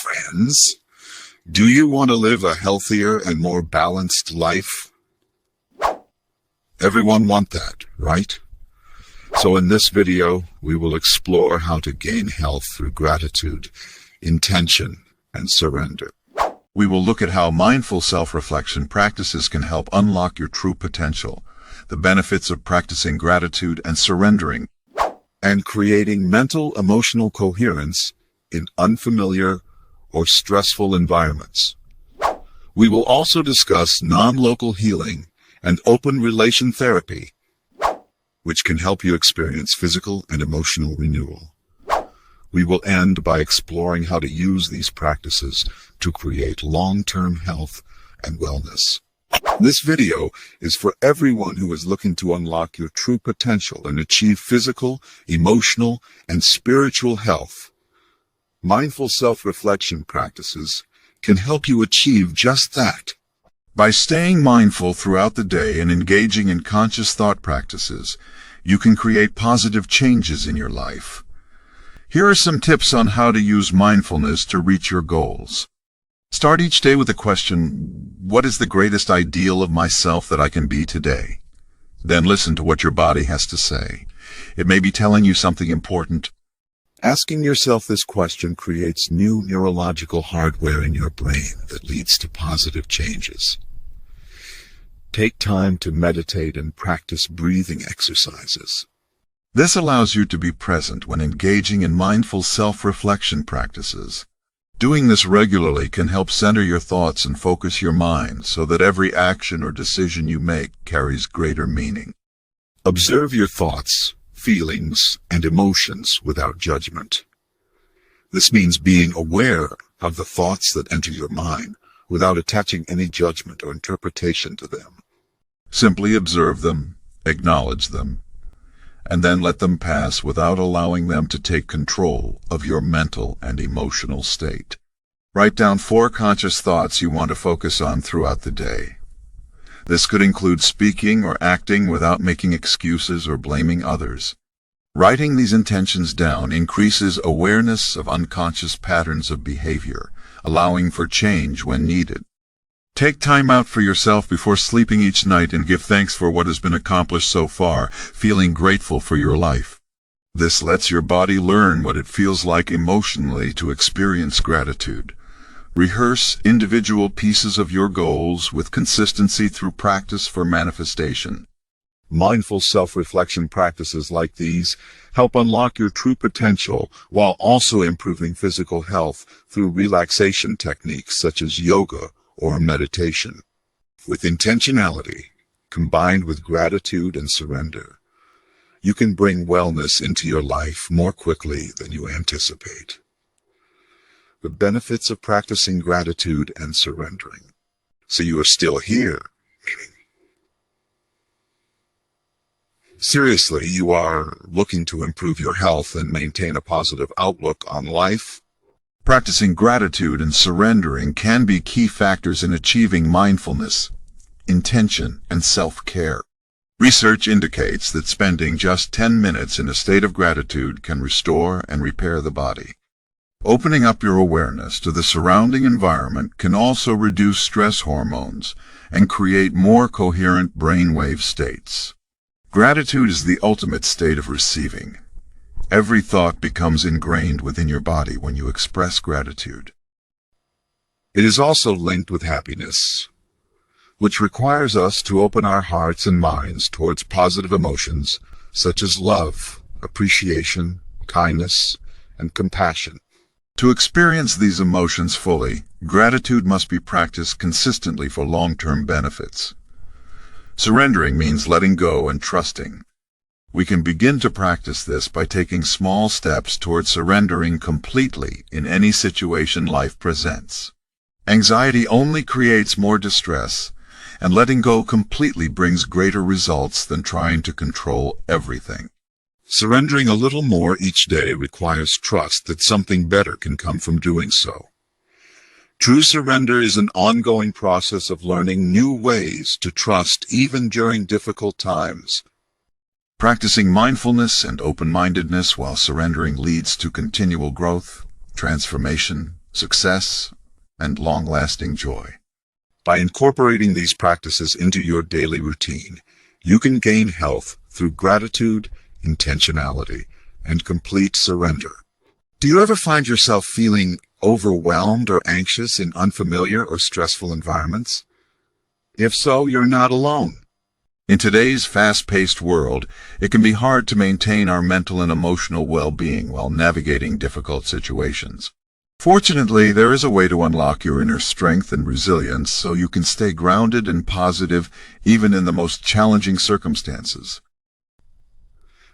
friends. Do you want to live a healthier and more balanced life? Everyone wants that, right? So in this video, we will explore how to gain health through gratitude, intention, and surrender. We will look at how mindful self-reflection practices can help unlock your true potential, the benefits of practicing gratitude and surrendering, and creating mental emotional coherence in unfamiliar or stressful environments. We will also discuss non-local healing and open relation therapy, which can help you experience physical and emotional renewal. We will end by exploring how to use these practices to create long-term health and wellness. This video is for everyone who is looking to unlock your true potential and achieve physical, emotional, and spiritual health. Mindful self-reflection practices can help you achieve just that. By staying mindful throughout the day and engaging in conscious thought practices, you can create positive changes in your life. Here are some tips on how to use mindfulness to reach your goals. Start each day with the question, what is the greatest ideal of myself that I can be today? Then listen to what your body has to say. It may be telling you something important. Asking yourself this question creates new neurological hardware in your brain that leads to positive changes. Take time to meditate and practice breathing exercises. This allows you to be present when engaging in mindful self-reflection practices. Doing this regularly can help center your thoughts and focus your mind so that every action or decision you make carries greater meaning. Observe your thoughts, feelings, and emotions without judgment. This means being aware of the thoughts that enter your mind without attaching any judgment or interpretation to them. Simply observe them, acknowledge them, and then let them pass without allowing them to take control of your mental and emotional state. Write down 4 conscious thoughts you want to focus on throughout the day. This could include speaking or acting without making excuses or blaming others. Writing these intentions down increases awareness of unconscious patterns of behavior, allowing for change when needed. Take time out for yourself before sleeping each night and give thanks for what has been accomplished so far, feeling grateful for your life. This lets your body learn what it feels like emotionally to experience gratitude. Rehearse individual pieces of your goals with consistency through practice for manifestation. Mindful self-reflection practices like these help unlock your true potential while also improving physical health through relaxation techniques such as yoga or meditation. With intentionality, combined with gratitude and surrender, you can bring wellness into your life more quickly than you anticipate. The benefits of practicing gratitude and surrendering. So you are still here, meaning seriously, you are looking to improve your health and maintain a positive outlook on life. Practicing gratitude and surrendering can be key factors in achieving mindfulness, intention, and self-care. Research indicates that spending just 10 minutes in a state of gratitude can restore and repair the body. Opening up your awareness to the surrounding environment can also reduce stress hormones and create more coherent brainwave states. Gratitude is the ultimate state of receiving. Every thought becomes ingrained within your body when you express gratitude. It is also linked with happiness, which requires us to open our hearts and minds towards positive emotions such as love, appreciation, kindness, and compassion. To experience these emotions fully, gratitude must be practiced consistently for long-term benefits. Surrendering means letting go and trusting. We can begin to practice this by taking small steps toward surrendering completely in any situation life presents. Anxiety only creates more distress, and letting go completely brings greater results than trying to control everything. Surrendering a little more each day requires trust that something better can come from doing so. True surrender is an ongoing process of learning new ways to trust even during difficult times. Practicing mindfulness and open-mindedness while surrendering leads to continual growth, transformation, success, and long-lasting joy. By incorporating these practices into your daily routine, you can gain health through gratitude, intentionality, and complete surrender. Do you ever find yourself feeling overwhelmed or anxious in unfamiliar or stressful environments? If so, you're not alone. In today's fast-paced world, it can be hard to maintain our mental and emotional well-being while navigating difficult situations. Fortunately, there is a way to unlock your inner strength and resilience so you can stay grounded and positive even in the most challenging circumstances.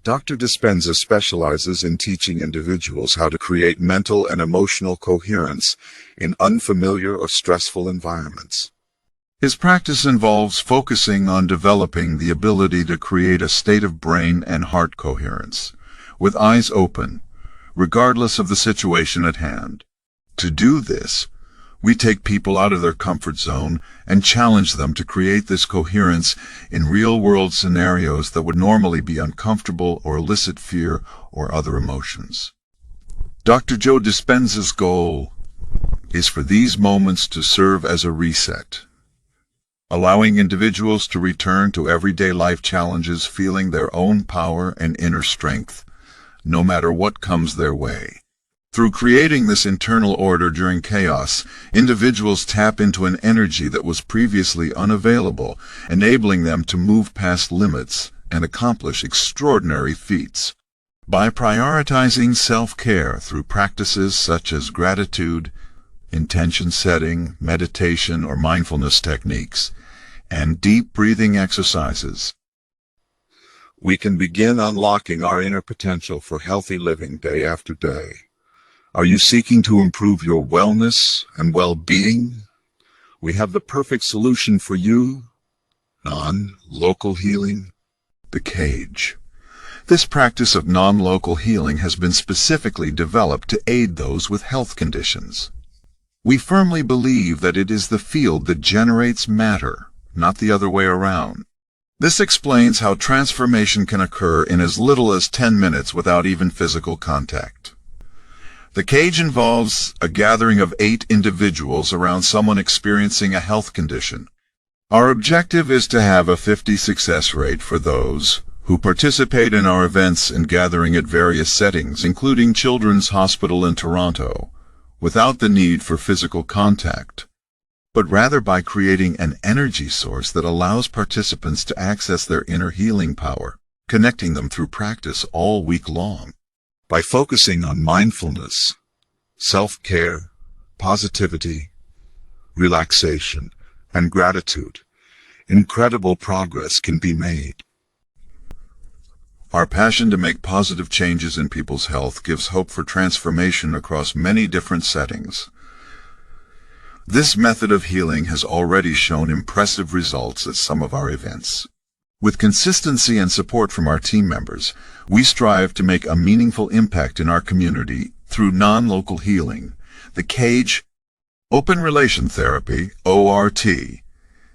Dr. Dispenza specializes in teaching individuals how to create mental and emotional coherence in unfamiliar or stressful environments. His practice involves focusing on developing the ability to create a state of brain and heart coherence, with eyes open, regardless of the situation at hand. To do this, we take people out of their comfort zone and challenge them to create this coherence in real-world scenarios that would normally be uncomfortable or elicit fear or other emotions. Dr. Joe Dispenza's goal is for these moments to serve as a reset, allowing individuals to return to everyday life challenges feeling their own power and inner strength, no matter what comes their way. Through creating this internal order during chaos, individuals tap into an energy that was previously unavailable, enabling them to move past limits and accomplish extraordinary feats. By prioritizing self-care through practices such as gratitude, intention setting, meditation or mindfulness techniques, and deep breathing exercises, we can begin unlocking our inner potential for healthy living day after day. Are you seeking to improve your wellness and well-being? We have the perfect solution for you: non-local healing. the cage. This practice of non-local healing has been specifically developed to aid those with health conditions. We firmly believe that it is the field that generates matter, not the other way around. This explains how transformation can occur in as little as 10 minutes without even physical contact. The cage involves a gathering of 8 individuals around someone experiencing a health condition. Our objective is to have a 50% success rate for those who participate in our events and gathering at various settings, including Children's Hospital in Toronto, without the need for physical contact, but rather by creating an energy source that allows participants to access their inner healing power, connecting them through practice all week long. By focusing on mindfulness, self-care, positivity, relaxation, and gratitude, incredible progress can be made. Our passion to make positive changes in people's health gives hope for transformation across many different settings. This method of healing has already shown impressive results at some of our events. With consistency and support from our team members, we strive to make a meaningful impact in our community through non-local healing. The CAGE, Open Relation Therapy, ORT,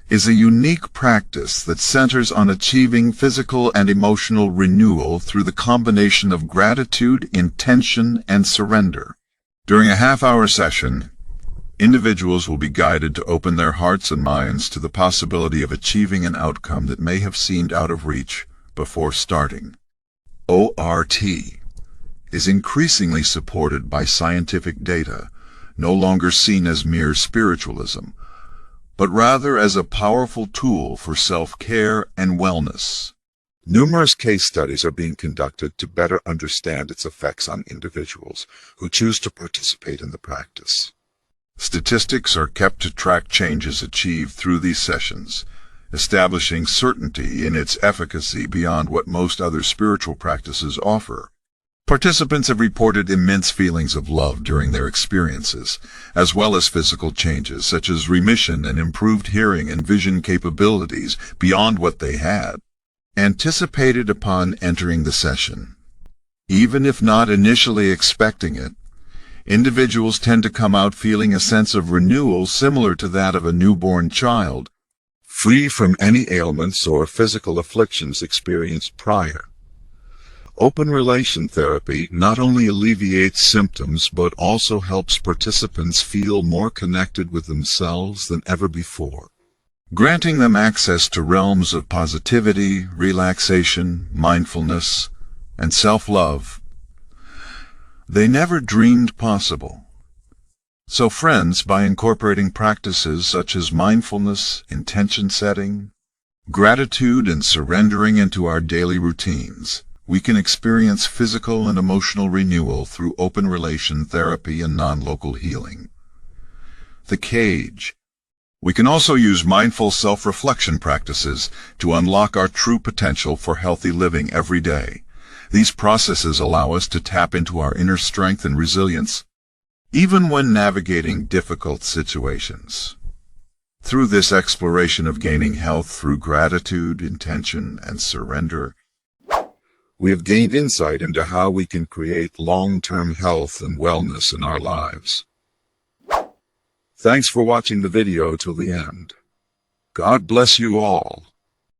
is a unique practice that centers on achieving physical and emotional renewal through the combination of gratitude, intention, and surrender. During a half-hour session, individuals will be guided to open their hearts and minds to the possibility of achieving an outcome that may have seemed out of reach before starting. ORT is increasingly supported by scientific data, no longer seen as mere spiritualism, but rather as a powerful tool for self-care and wellness. Numerous case studies are being conducted to better understand its effects on individuals who choose to participate in the practice. Statistics are kept to track changes achieved through these sessions, establishing certainty in its efficacy beyond what most other spiritual practices offer. Participants have reported immense feelings of love during their experiences, as well as physical changes such as remission and improved hearing and vision capabilities beyond what they had anticipated upon entering the session. Even if not initially expecting it, individuals tend to come out feeling a sense of renewal similar to that of a newborn child, free from any ailments or physical afflictions experienced prior. Open relation therapy not only alleviates symptoms but also helps participants feel more connected with themselves than ever before, granting them access to realms of positivity, relaxation, mindfulness, and self-love they never dreamed possible. So friends, by incorporating practices such as mindfulness, intention setting, gratitude, and surrendering into our daily routines, we can experience physical and emotional renewal through open relation therapy and non-local healing. The cage. We can also use mindful self-reflection practices to unlock our true potential for healthy living every day. These processes allow us to tap into our inner strength and resilience, even when navigating difficult situations. Through this exploration of gaining health through gratitude, intention, and surrender, we have gained insight into how we can create long-term health and wellness in our lives. Thanks for watching the video till the end. God bless you all.